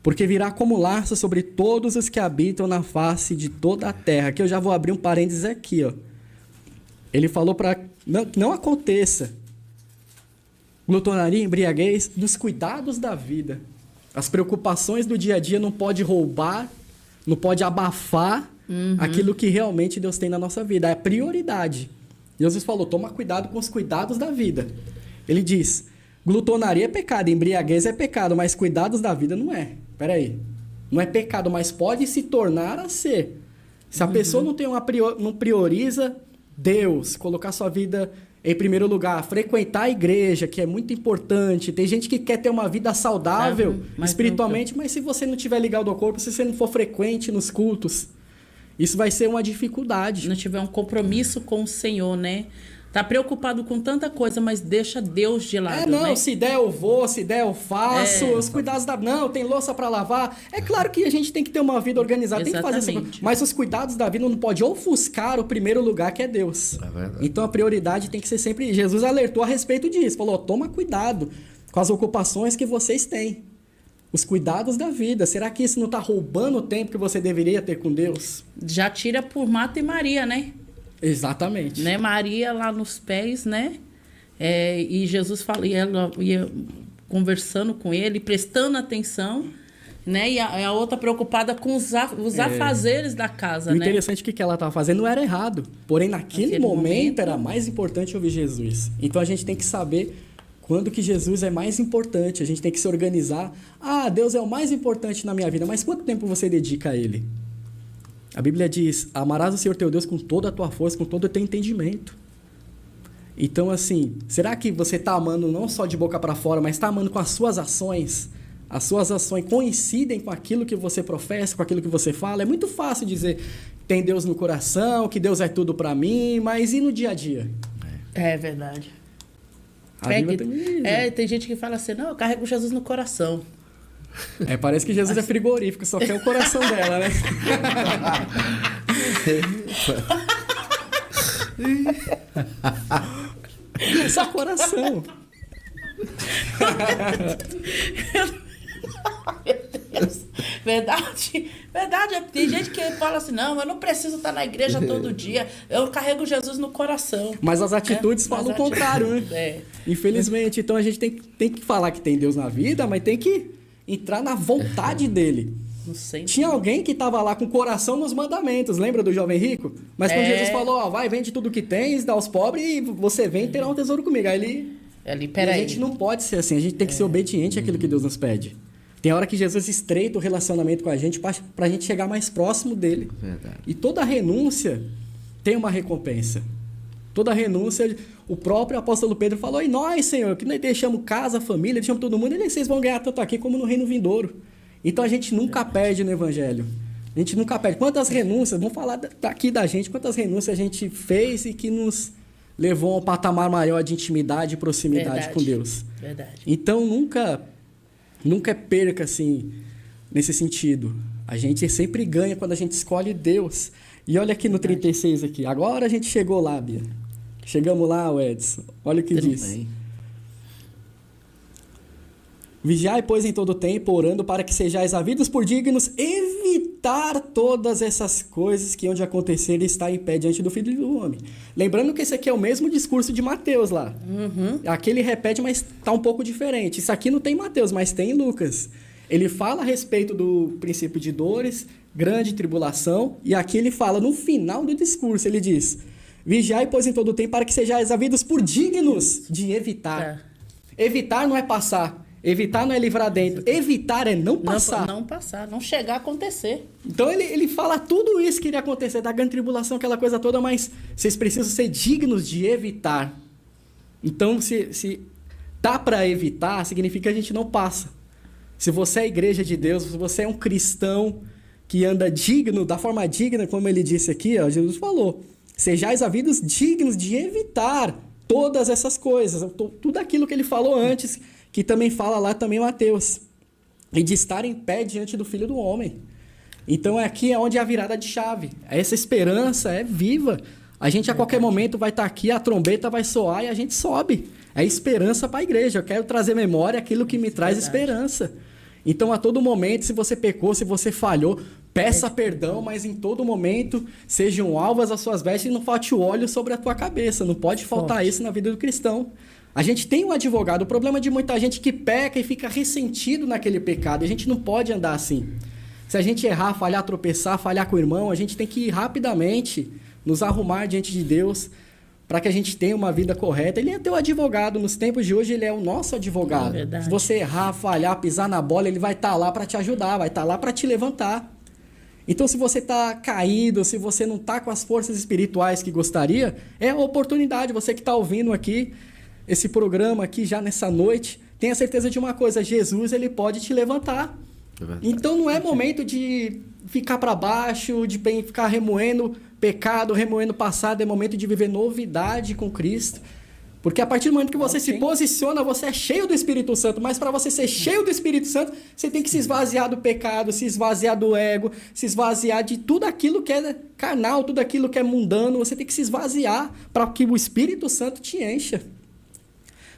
porque virá como laço sobre todos os que habitam na face de toda a terra. Aqui eu já vou abrir um parênteses aqui, ó. Ele falou para não aconteça glutonaria, embriaguez, dos cuidados da vida. As preocupações do dia a dia não pode roubar, não pode abafar aquilo que realmente Deus tem na nossa vida. É prioridade. Jesus falou, toma cuidado com os cuidados da vida. Ele diz, glutonaria é pecado, embriaguez é pecado, mas cuidados da vida não é. Peraí. Não é pecado, mas pode se tornar a ser. Se a pessoa não prioriza Deus, colocar sua vida em primeiro lugar, frequentar a igreja, que é muito importante. Tem gente que quer ter uma vida saudável espiritualmente, mas se você não estiver ligado ao corpo, se você não for frequente nos cultos, isso vai ser uma dificuldade. Não tiver um compromisso com o Senhor, né? Tá preocupado com tanta coisa, mas deixa Deus de lado, né? Se der eu vou, se der eu faço, os cuidados da... Não, tem louça para lavar. É claro que a gente tem que ter uma vida organizada, tem que fazer essa... Mas os cuidados da vida não pode ofuscar o primeiro lugar, que é Deus. É verdade. Então a prioridade tem que ser sempre... Jesus alertou a respeito disso, falou, toma cuidado com as ocupações que vocês têm. Os cuidados da vida. Será que isso não está roubando o tempo que você deveria ter com Deus? Já tira por Marta e Maria, né? Exatamente. Né? Maria lá nos pés, né? E Jesus fala, e ela ia conversando com ele, prestando atenção, né? E a outra preocupada com os afazeres da casa, o né? interessante é que ela estava fazendo não era errado. Porém, naquele momento era mais importante ouvir Jesus. Então a gente tem que saber quando que Jesus é mais importante. A gente tem que se organizar. Deus é o mais importante na minha vida, mas quanto tempo você dedica a Ele? A Bíblia diz, amarás o Senhor teu Deus com toda a tua força, com todo o teu entendimento. Então, assim, será que você está amando não só de boca para fora, mas está amando com as suas ações? As suas ações coincidem com aquilo que você professa, com aquilo que você fala? É muito fácil dizer, tem Deus no coração, que Deus é tudo para mim, mas e no dia a dia? É verdade. Tem gente que fala assim, não, eu carrego Jesus no coração. Parece que Jesus é frigorífico, só quer o coração dela, né? Só coração. Meu Deus. Verdade. Tem gente que fala assim, não, eu não preciso estar na igreja todo dia, eu carrego Jesus no coração. Mas as atitudes falam o contrário, né? Infelizmente. Então a gente tem que falar que tem Deus na vida, mas tem que entrar na vontade dele. Tinha alguém que estava lá com o coração nos mandamentos, lembra do jovem rico? Mas quando Jesus falou, vai, vende tudo que tens, dá aos pobres e você vem e terá um tesouro comigo. Aí ele ali, E peraí. a gente não pode ser assim, a gente tem que ser obediente àquilo que Deus nos pede. Tem hora que Jesus estreita o relacionamento com a gente para a gente chegar mais próximo dele. Verdade. E toda renúncia tem uma recompensa. Toda renúncia, o próprio apóstolo Pedro falou, e nós, Senhor, que nós deixamos casa, família, deixamos todo mundo, e vocês vão ganhar tanto aqui como no reino vindouro. Então a gente nunca perde no evangelho. A gente nunca perde. Quantas renúncias, vamos falar daqui da gente, quantas renúncias a gente fez e que nos levou a um patamar maior de intimidade e proximidade com Deus. Verdade. Então nunca perca assim nesse sentido. A gente sempre ganha quando a gente escolhe Deus. E olha aqui no 36 aqui. Agora a gente chegou lá, Bia. Chegamos lá, Edson. Olha o que diz. Bem. Vigiai, pois, em todo tempo, orando para que sejais havidos por dignos, evitar todas essas coisas que hão de acontecer e estar em pé diante do Filho do Homem. Lembrando que esse aqui é o mesmo discurso de Mateus lá. Aqui ele repete, mas está um pouco diferente. Isso aqui não tem em Mateus, mas tem em Lucas. Ele fala a respeito do princípio de dores, grande tribulação, e aqui ele fala, no final do discurso, ele diz, vigiai, pois, em todo tempo, para que sejais havidos por dignos de evitar. Evitar não é passar. Evitar não é livrar dentro. Evitar é não passar. Não passar, não chegar a acontecer. Então ele fala tudo isso que iria acontecer, da grande tribulação, aquela coisa toda, mas vocês precisam ser dignos de evitar. Então, se dá para evitar, significa que a gente não passa. Se você é a igreja de Deus, se você é um cristão que anda digno, da forma digna, como ele disse aqui, ó, Jesus falou, sejais havidos dignos de evitar todas essas coisas, tudo aquilo que ele falou antes, que também fala lá também Mateus, e de estar em pé diante do Filho do Homem. Então aqui é onde é a virada de chave. Essa esperança é viva. A gente a qualquer momento vai estar aqui, a trombeta vai soar e a gente sobe. É esperança para a igreja. Eu quero trazer memória aquilo que me traz esperança. Então a todo momento, se você pecou, se você falhou, peça perdão, mas em todo momento sejam alvas as suas vestes e não falte o óleo sobre a tua cabeça. Não pode faltar isso na vida do cristão. A gente tem um advogado. O problema de muita gente que peca e fica ressentido naquele pecado. A gente não pode andar assim. Se a gente errar, falhar, tropeçar, falhar com o irmão, a gente tem que ir rapidamente nos arrumar diante de Deus para que a gente tenha uma vida correta. Ele é teu advogado. Nos tempos de hoje, ele é o nosso advogado. Se você errar, falhar, pisar na bola, ele vai estar lá para te ajudar, vai estar lá para te levantar. Então, se você está caído, se você não está com as forças espirituais que gostaria, é a oportunidade. Você que está ouvindo aqui, esse programa aqui já nessa noite, tenha certeza de uma coisa, Jesus ele pode te levantar. Então não é momento de ficar para baixo, de ficar remoendo pecado, remoendo passado, é momento de viver novidade com Cristo. Porque a partir do momento que você se posiciona, você é cheio do Espírito Santo, mas para você ser cheio do Espírito Santo, você tem que se esvaziar do pecado, se esvaziar do ego, se esvaziar de tudo aquilo que é carnal, tudo aquilo que é mundano, você tem que se esvaziar para que o Espírito Santo te encha.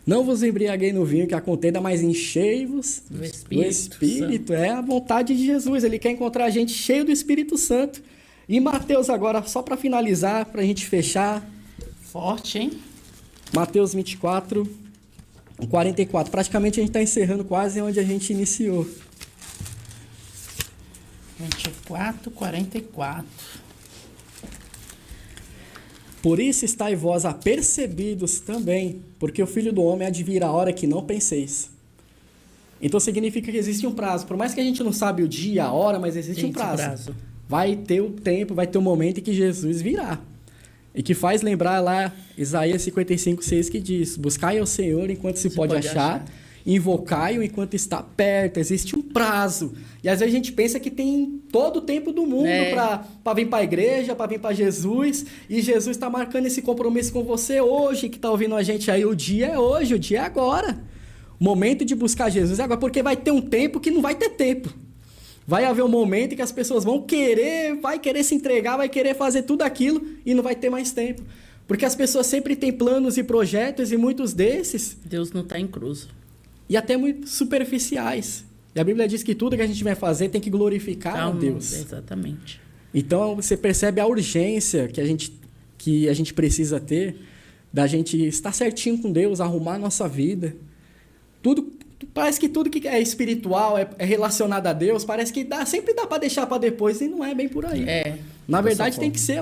Não vos embriaguei no vinho que a contenda, mas enchei-vos do Espírito. É a vontade de Jesus. Ele quer encontrar a gente cheio do Espírito Santo. E Mateus agora, só para finalizar, para a gente fechar. Forte, hein? Mateus 24, 44. Praticamente a gente está encerrando quase onde a gente iniciou. 24, 44. Por isso estáis vós apercebidos também, porque o Filho do Homem há de vir a hora que não penseis. Então significa que existe um prazo. Por mais que a gente não sabe o dia, a hora, mas existe um prazo. Vai ter o tempo, vai ter o momento em que Jesus virá. E que faz lembrar lá Isaías 55, 6, que diz, buscai ao Senhor enquanto se pode achar, invocai-o enquanto está perto. Existe um prazo. E às vezes a gente pensa que tem todo o tempo do mundo para vir para a igreja, para vir para Jesus. E Jesus está marcando esse compromisso com você hoje, que está ouvindo a gente aí. O dia é hoje, o dia é agora. O momento de buscar Jesus é agora, porque vai ter um tempo que não vai ter tempo. Vai haver um momento em que as pessoas vai querer se entregar, vai querer fazer tudo aquilo e não vai ter mais tempo. Porque as pessoas sempre têm planos e projetos e muitos desses... Deus não está incluso. E até muito superficiais. E a Bíblia diz que tudo que a gente vai fazer tem que glorificar a Deus. Exatamente. Então, você percebe a urgência que a gente precisa ter da gente estar certinho com Deus, arrumar a nossa vida. Parece que tudo que é espiritual, é relacionado a Deus, parece que sempre dá para deixar para depois e não é bem por aí. Na verdade, tem que ser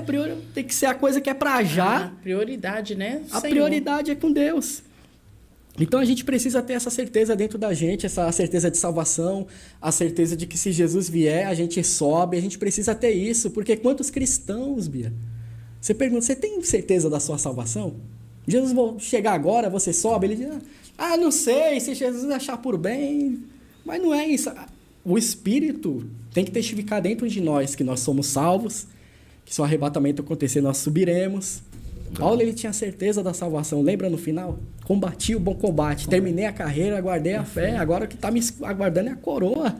a coisa que é para já. A prioridade, né? A prioridade é com Deus. Então a gente precisa ter essa certeza dentro da gente, essa certeza de salvação, a certeza de que se Jesus vier, a gente sobe, a gente precisa ter isso, porque quantos cristãos, Bia? Você pergunta, você tem certeza da sua salvação? Jesus vai chegar agora, você sobe, ele diz, não sei, se Jesus achar por bem, mas não é isso. O Espírito tem que testificar dentro de nós que nós somos salvos, que se o arrebatamento acontecer, nós subiremos. Paulo, ele tinha certeza da salvação. Lembra no final? Combati o bom combate, terminei a carreira, aguardei a fé. Agora o que está me aguardando é a coroa.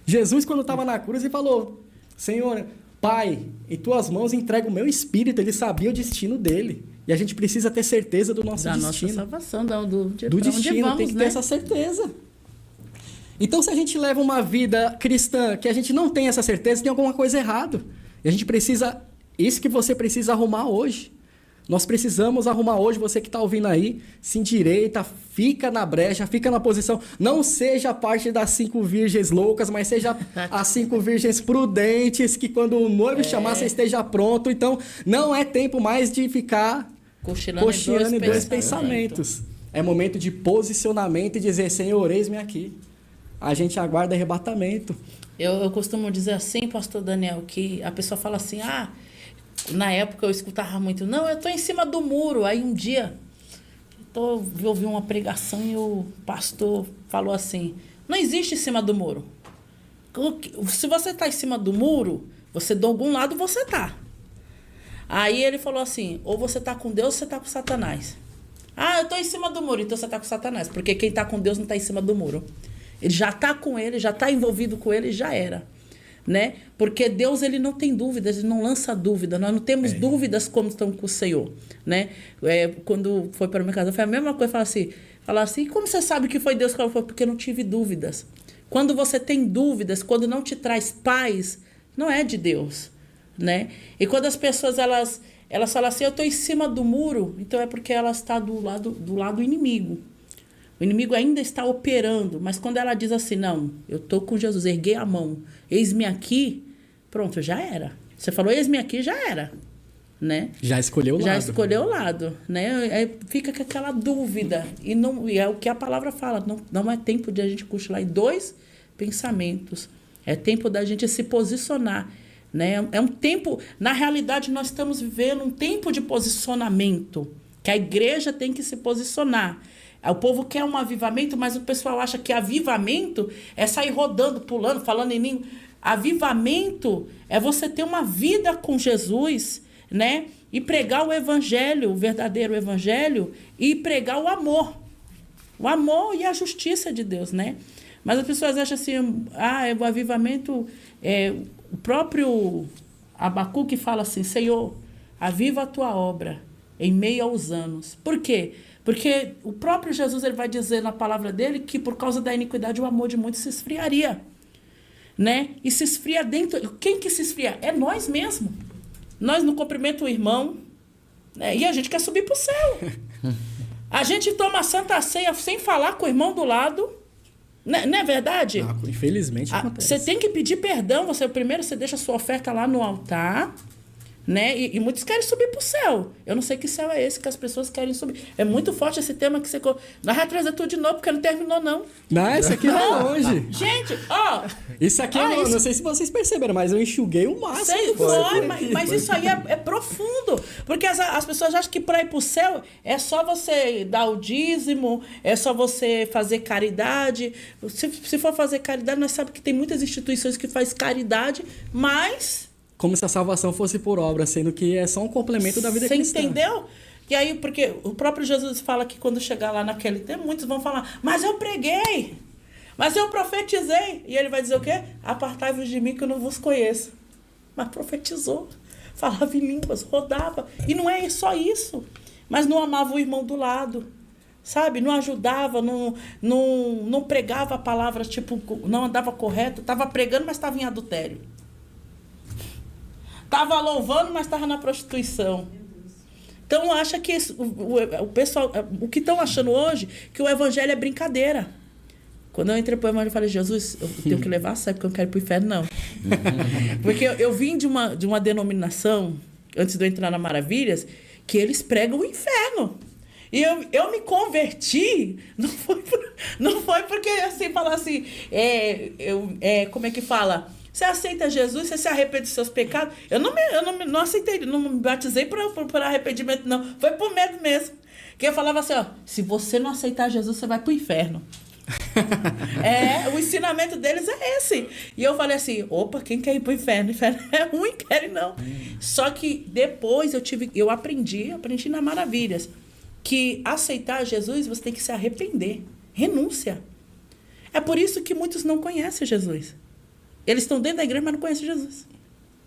Jesus, quando estava na cruz, ele falou, Senhor, Pai, em tuas mãos entrego o meu espírito. Ele sabia o destino dele. E a gente precisa ter certeza do nosso destino. Da nossa salvação, do destino, vamos, tem que ter essa certeza. Então, se a gente leva uma vida cristã que a gente não tem essa certeza, tem alguma coisa errada. E a gente precisa, isso que você precisa arrumar hoje. Nós precisamos arrumar hoje, você que está ouvindo aí, se endireita, fica na brecha, fica na posição. Não seja parte das 5 virgens loucas, mas seja as 5 virgens prudentes, que quando o noivo chamar, você esteja pronto. Então, não é tempo mais de ficar cochilando em dois pensamentos. É momento de posicionamento e dizer, Senhor, eis-me aqui. A gente aguarda arrebatamento. Eu costumo dizer assim, pastor Daniel, que a pessoa fala assim, na época eu escutava muito, não, eu estou em cima do muro. Aí um dia, eu ouvi uma pregação e o pastor falou assim, não existe em cima do muro. Se você está em cima do muro, você de algum lado você está. Aí ele falou assim, ou você está com Deus ou você está com Satanás. Eu estou em cima do muro, então você está com Satanás. Porque quem está com Deus não está em cima do muro. Ele já está com ele, já está envolvido com ele, já era. Né? Porque Deus, ele não tem dúvidas, ele não lança dúvida. Nós não temos dúvidas como estamos com o Senhor, né? Quando foi para minha casa, foi a mesma coisa, falar assim, como você sabe que foi Deus que falou? Porque eu não tive dúvidas. Quando você tem dúvidas, quando não te traz paz, não é de Deus, né? E quando as pessoas, elas falam assim, eu estou em cima do muro, então é porque ela está do lado inimigo. O inimigo ainda está operando, mas quando ela diz assim, não, eu estou com Jesus, erguei a mão, eis-me aqui, pronto, já era. Você falou, eis-me aqui, já era, né? Já escolheu o lado. Já escolheu o lado, né? Aí fica com aquela dúvida, e é o que a palavra fala, não é tempo de a gente cochilar em 2 pensamentos, é tempo da gente se posicionar, né? É um tempo, na realidade nós estamos vivendo um tempo de posicionamento, que a igreja tem que se posicionar. O povo quer um avivamento, mas o pessoal acha que avivamento é sair rodando, pulando, falando em língua. Avivamento é você ter uma vida com Jesus, né? E pregar o evangelho, o verdadeiro evangelho, e pregar o amor. O amor e a justiça de Deus, né? Mas as pessoas acham assim, o avivamento... o próprio Abacuque fala assim, Senhor, aviva a tua obra em meio aos anos. Por quê? Porque o próprio Jesus, ele vai dizer na palavra dele que por causa da iniquidade o amor de muitos se esfriaria, né? E se esfria dentro... Quem que se esfria? É nós mesmos. Nós não cumprimentamos o irmão, né? E a gente quer subir para o céu. A gente toma a Santa Ceia sem falar com o irmão do lado. Não é verdade? Infelizmente acontece. Você tem que pedir perdão. Primeiro você deixa a sua oferta lá no altar, né? E muitos querem subir para o céu. Eu não sei que céu é esse que as pessoas querem subir. É muito forte esse tema que você... Nós vamos trazer tudo de novo, porque não terminou, não. Não, isso aqui vai longe. Gente, Isso aqui, não sei se vocês perceberam, mas eu enxuguei o máximo. Mas isso aí é profundo. Porque as pessoas acham que para ir para o céu é só você dar o dízimo, é só você fazer caridade. Se for fazer caridade, nós sabemos que tem muitas instituições que fazem caridade, mas... Como se a salvação fosse por obra, sendo que é só um complemento da vida cristã. Você entendeu? E aí, porque o próprio Jesus fala que quando chegar lá naquele tempo, muitos vão falar, mas eu preguei, mas eu profetizei. E ele vai dizer o quê? Apartai-vos de mim que eu não vos conheço. Mas profetizou, falava em línguas, rodava. E não é só isso. Mas não amava o irmão do lado, sabe? Não ajudava, não pregava a palavra, tipo, não andava correto. Estava pregando, mas estava em adultério. Estava louvando, mas estava na prostituição. Então, acha que o pessoal... O que estão achando hoje, que o evangelho é brincadeira. Quando eu entrei para o evangelho, eu falei, Jesus, eu tenho que levar a sério, porque eu não quero ir para o inferno, não. Porque eu vim de uma denominação, antes de eu entrar na Maravilhas, que eles pregam o inferno. E eu me converti, não foi porque, assim, falar assim, como é que fala? Você aceita Jesus, você se arrepende dos seus pecados. Eu não aceitei, não me batizei por arrependimento, não. Foi por medo mesmo. Que eu falava assim, ó, se você não aceitar Jesus, você vai pro inferno. O ensinamento deles é esse. E eu falei assim, opa, quem quer ir pro inferno? Inferno é ruim, querem não. Só que depois eu aprendi na Maravilhas, que aceitar Jesus, você tem que se arrepender. Renúncia. É por isso que muitos não conhecem Jesus. Eles estão dentro da igreja, mas não conhecem Jesus.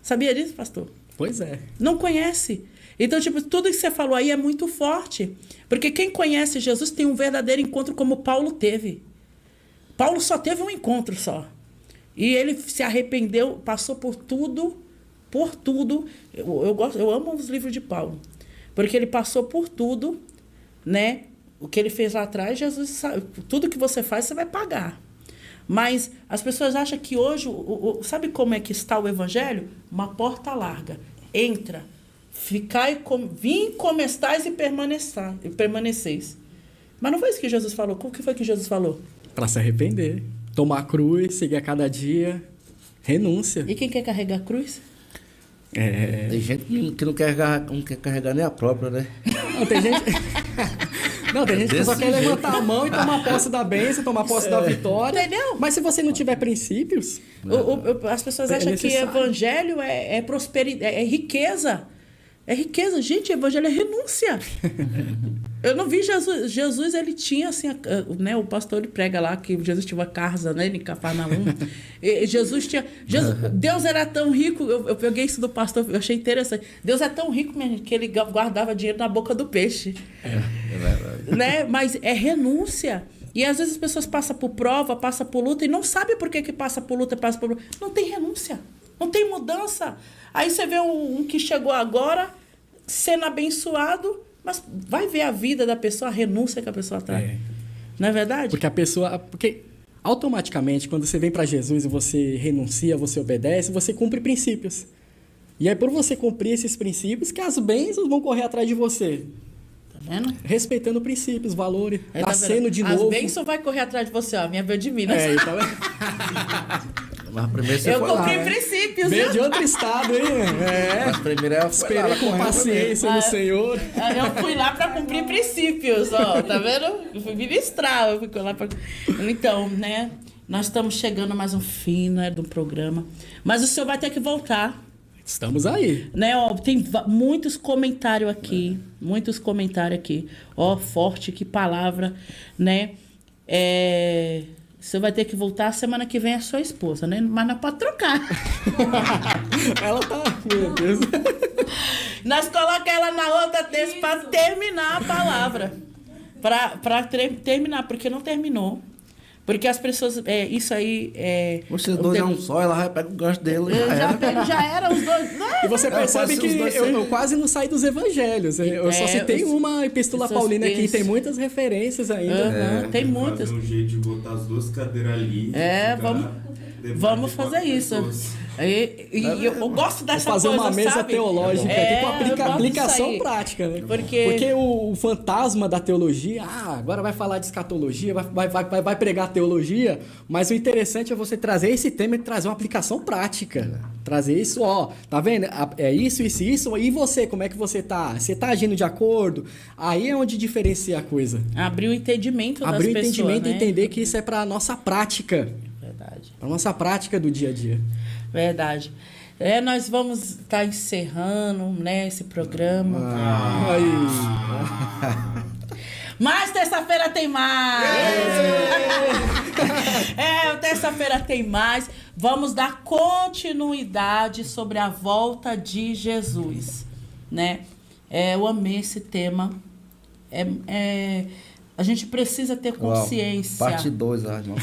Sabia disso, pastor? Pois é. Não conhece. Então, tudo que você falou aí é muito forte. Porque quem conhece Jesus tem um verdadeiro encontro como Paulo teve. Paulo só teve um encontro só. E ele se arrependeu, passou por tudo. Eu amo os livros de Paulo. Porque ele passou por tudo, né? O que ele fez lá atrás, Jesus sabe. Tudo que você faz, você vai pagar. Mas as pessoas acham que hoje, sabe como é que está o evangelho? Uma porta larga. Entra, vim como estáis e permaneceis. Mas não foi isso que Jesus falou. O que foi que Jesus falou? Para se arrepender, tomar a cruz, seguir a cada dia, renúncia. E quem quer carregar a cruz? Tem gente que não quer carregar nem a própria, né? Não, tem gente... Não, tem gente que só quer levantar a mão e tomar posse da bênção, tomar posse da vitória. Entendeu? Mas se você não tiver princípios... As pessoas acham que evangelho é prosperidade, é riqueza. É riqueza. Gente, evangelho é renúncia. Eu não vi Jesus. Jesus, ele tinha, assim, né, o pastor ele prega lá que Jesus tinha uma casa, né, em Cafarnaum. Deus era tão rico, eu peguei isso do pastor, eu achei interessante. Deus é tão rico, minha gente, que ele guardava dinheiro na boca do peixe. É verdade. Né? Mas é renúncia. E às vezes as pessoas passam por prova, passam por luta e não sabem por que passa por luta, passa por luta. Não tem renúncia, não tem mudança. Aí você vê um que chegou agora, sendo abençoado, mas vai ver a vida da pessoa, a renúncia que a pessoa traz. Não é verdade? Porque automaticamente, quando você vem para Jesus e você renuncia, você obedece, você cumpre princípios. E é por você cumprir esses princípios que as bênçãos vão correr atrás de você. Tá vendo? Respeitando princípios, valores, nascendo de novo. As bênçãos vai correr atrás de você, ó. Minha veio de Minas. Mas primeiro você eu foi cumpri lá, princípios. Veio de outro estado, hein? Mas primeiro Esperei com paciência no Senhor. Eu fui lá para cumprir princípios, ó. Tá vendo? Eu fui ministrar. Eu fui lá pra... Então, né? Nós estamos chegando a mais um fim, né, do programa. Mas o senhor vai ter que voltar. Estamos aí. Né, ó, tem muitos comentários aqui. Muitos comentários aqui. Ó, forte, que palavra, né? Você vai ter que voltar, semana que vem é sua esposa, né? Mas não pode trocar. Ela tá... Meu Deus. Nós colocamos ela na outra terça para terminar a palavra. Para terminar, porque não terminou. Porque as pessoas... isso aí... Vocês dois é um só, ela vai pegar o gancho dele. Já era os dois... E você percebe que eu quase não saí dos evangelhos. Eu só citei uma epístola paulina aqui. Tem muitas referências ainda. Tem muitas. Fazer um jeito de botar as duas cadeiras ali. Vamos fazer isso. E eu gosto dessa coisa, fazer uma mesa sabe? teológica aqui com aplicação prática, né? Porque o fantasma da teologia, agora vai falar de escatologia, vai pregar teologia, mas o interessante é você trazer esse tema e trazer uma aplicação prática. Trazer isso, tá vendo? É isso, e você, como é que você tá? Você tá agindo de acordo? Aí é onde diferencia a coisa. Abrir o entendimento das pessoas, Abrir o entendimento, né? E entender que isso é pra nossa prática. Verdade. Pra nossa prática do dia a dia. Verdade. Nós vamos estar encerrando, né, esse programa. Mas terça-feira tem mais! Terça-feira tem mais. Vamos dar continuidade sobre a volta de Jesus, né? Eu amei esse tema. A gente precisa ter consciência. Parte 2, irmão.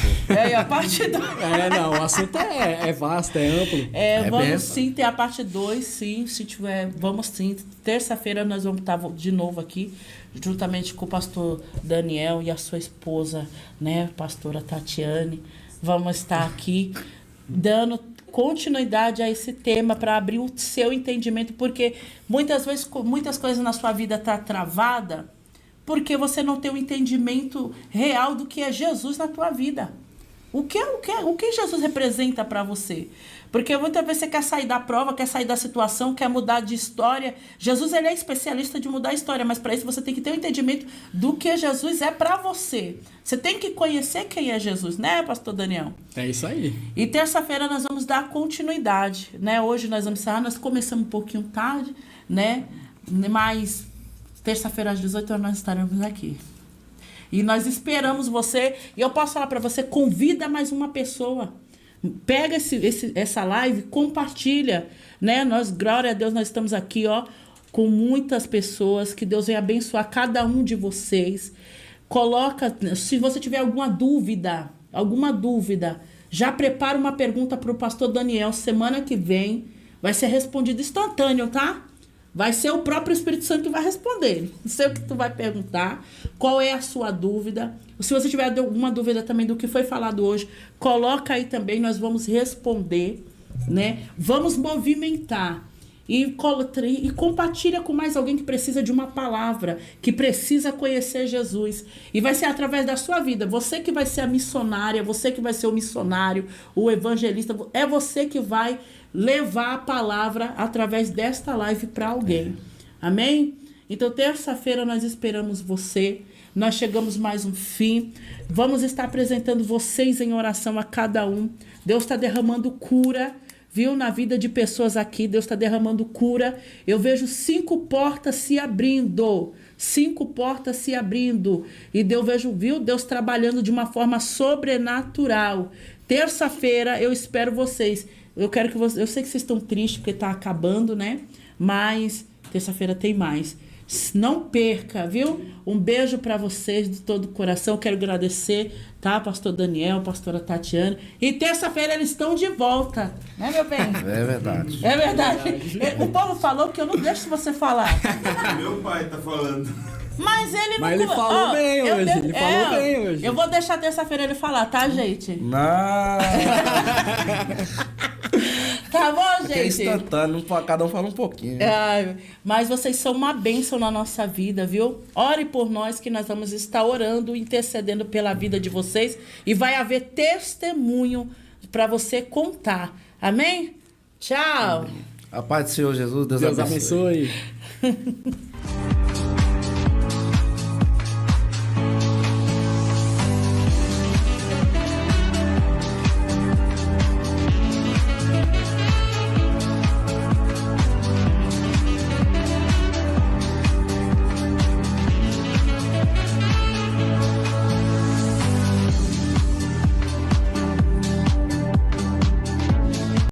A parte 2. Não, o assunto é vasto, é amplo. Vamos sim ter a parte 2, sim. Se tiver, vamos sim. Terça-feira nós vamos estar de novo aqui, juntamente com o pastor Daniel e a sua esposa, né, pastora Tatiane. Vamos estar aqui dando continuidade a esse tema para abrir o seu entendimento, porque muitas vezes muitas coisas na sua vida estão travadas porque você não tem um entendimento real do que é Jesus na tua vida. O que Jesus representa para você? Porque muitas vezes você quer sair da prova, quer sair da situação, quer mudar de história. Jesus, ele é especialista de mudar a história, mas para isso você tem que ter um entendimento do que Jesus é para você. Você tem que conhecer quem é Jesus, né, pastor Daniel? É isso aí. E terça-feira nós vamos dar continuidade, né? Hoje nós vamos encerrar, nós começamos um pouquinho tarde, né? Mas terça-feira às 18 horas nós estaremos aqui. E nós esperamos você. E eu posso falar para você, convida mais uma pessoa. Pega essa live, compartilha, né? Nós, glória a Deus, nós estamos aqui, ó, com muitas pessoas. Que Deus venha abençoar cada um de vocês. Coloca, se você tiver alguma dúvida, já prepara uma pergunta para o pastor Daniel. Semana que vem vai ser respondido instantâneo, tá? Vai ser o próprio Espírito Santo que vai responder. Não sei o que tu vai perguntar, qual é a sua dúvida. Se você tiver alguma dúvida também do que foi falado hoje, coloca aí também, nós vamos responder, né? Vamos movimentar e compartilha com mais alguém que precisa de uma palavra, que precisa conhecer Jesus. E vai ser através da sua vida. Você que vai ser a missionária, você que vai ser o missionário, o evangelista, é você que vai levar a palavra através desta live para alguém. Amém? Então, terça-feira nós esperamos você. Nós chegamos mais um fim. Vamos estar apresentando vocês em oração a cada um. Deus está derramando cura, viu? Na vida de pessoas aqui, Deus está derramando cura. Eu vejo 5 portas se abrindo. 5 portas se abrindo. E eu vejo, viu? Deus trabalhando de uma forma sobrenatural. Terça-feira eu espero vocês. Eu sei que vocês estão tristes porque está acabando, né? Mas terça-feira tem mais. Não perca, viu? Um beijo para vocês de todo o coração. Quero agradecer, tá? Pastor Daniel, pastora Tatiana. E terça-feira eles estão de volta. Né, meu bem? É verdade. É verdade. O povo falou que eu não deixo você falar. Meu pai tá falando. Mas ele não... Mas ele falou bem hoje. Ele falou bem hoje. Eu vou deixar terça-feira ele falar, tá, gente? Não. Tá bom, É gente? instantâneo, cada um fala um pouquinho. Mas vocês são uma bênção na nossa vida, viu? Ore por nós que nós vamos estar orando, intercedendo pela vida de vocês. E vai haver testemunho para você contar. Amém? Tchau. A paz do Senhor Jesus, Deus Deus abençoe. abençoe.